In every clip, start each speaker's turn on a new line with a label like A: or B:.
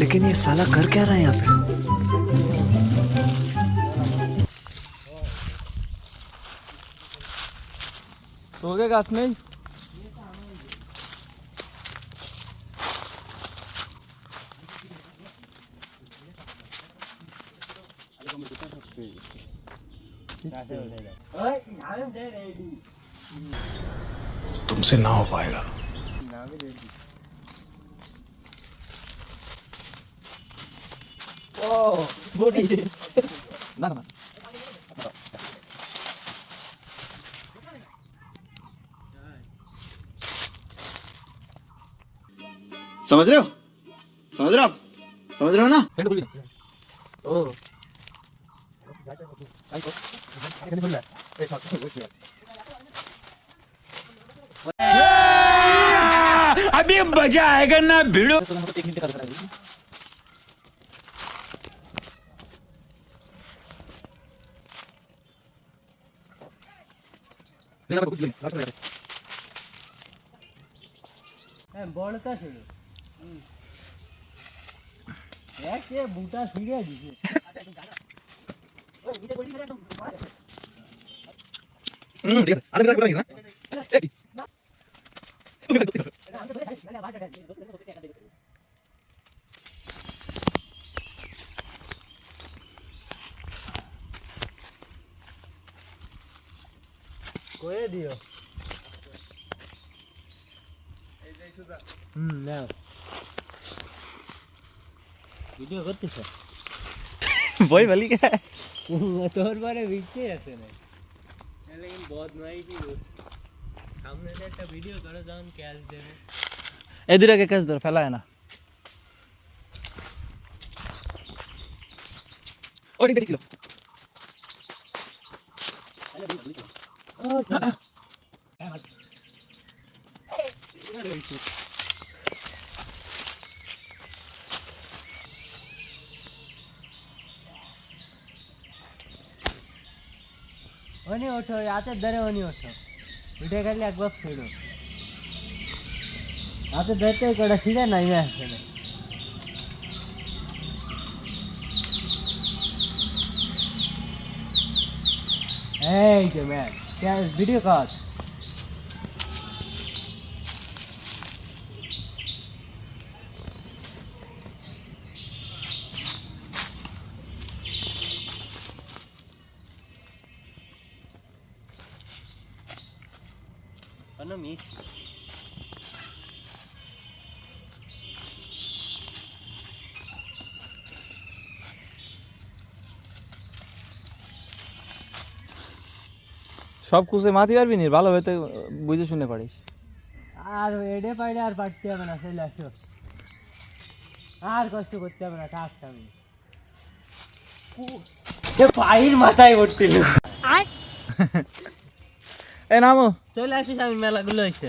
A: लेकिन ये साला कर क्या रहा है यहाँ पे?
B: तो हो गया घास नहीं?
A: तुमसे ना हो पाएगा।
B: ना ना
C: समझ रहे हो? समझ रहे हो आप? समझ रहे हो ना?
B: ओ
D: अभी मजा आएगा ना भिड़ो।
E: বড়টা ছিল একে বুটা ছিড়ে দিছে কয়ে দিও নাও ভিডিও করতেছ
B: वही वाली क्या है?
E: তোর বারে ভিড়তে আছে না लेकिन बहुत नई थी सामने से একটা ভিডিও করে যখন ক্যাশ দেবে
B: इधर आके कैसे दर फैला है ना और इधर चलो
E: ওনি ওঠো হাতের ধরে ওনি ওঠো উঠে গেলে একবার ফেরো হাতের ধরতে কটা ছিঁড়ে নাইমে আসছে না এই যে ম্যান ক্যাশ ভিডিও কর ano miss
B: সব কুসে মাতি পারবি নি ভালো হতে বুঝে শুনে পারিস
E: আর এডে পাইলে আর পারতে হবে না চলে আসো আর কষ্ট করতে হবে না কাজ আমি পায়ের মাথায় উঠছিল
B: এ নামো
E: চলে আসিস আমি মেলাগুলো হয়েছে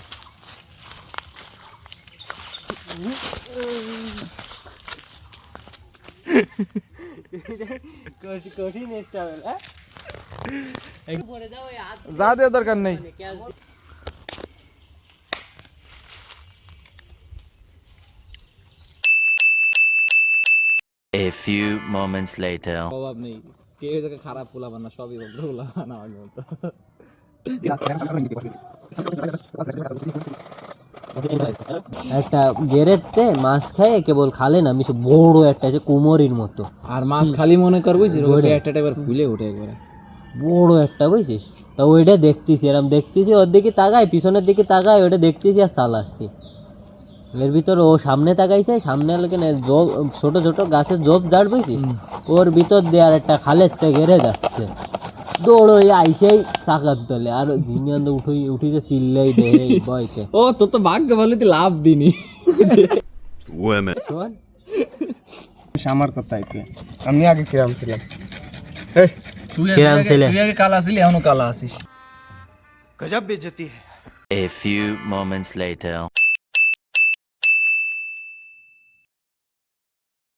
E: কঠিন স্টাইল হ্যাঁ পরে দাও ওই হাত
B: যা দেওয়ার দরকার নেই
D: A few moments later.
B: অভাব নেই কে জায়গা খারাপ পোলা বানা সবই ভদ্র পোলা বানা আমার মতো
E: একটা গেরেতে মাছ খায় কেবল খালে না মিশে বড় একটা আছে কুমোরির মতো
B: আর মাছ খালি মনে কর বুঝছিস ওই একটা টাইপের ফুলে ওঠে একবারে
E: বড় একটা বুঝছিস তা ওইটা দেখতেছি এরকম দেখতেছি ওর দিকে তাকায় পিছনের দিকে তাকায় ওইটা দেখতেছি আর চালাচ্ছি এর ভিতর ও সামনে তাকাইছে সামনে কেন ছোট ছোট গাছের জব জাড় বুঝছিস ওর ভিতর দিয়ে আর একটা খালের থেকে ঘেরে যাচ্ছে দৌড় হয়ে আইসেই চাকার তলে আর ঝিনিয়ান উঠিছে চিল্লাই দেয় বয়কে
B: ও তোর তো ভাগ্য ভালো তুই লাভ দিনি
D: Women.
E: শোন
C: আমার কথাই কি আমি আগে কিরাম ছিলাম
B: তুই
E: কিরাম ছিলে?
B: আগে কালা আসিলি এখনো কালা আসিস
A: गजब बेइज्जती है।
D: A few moments later.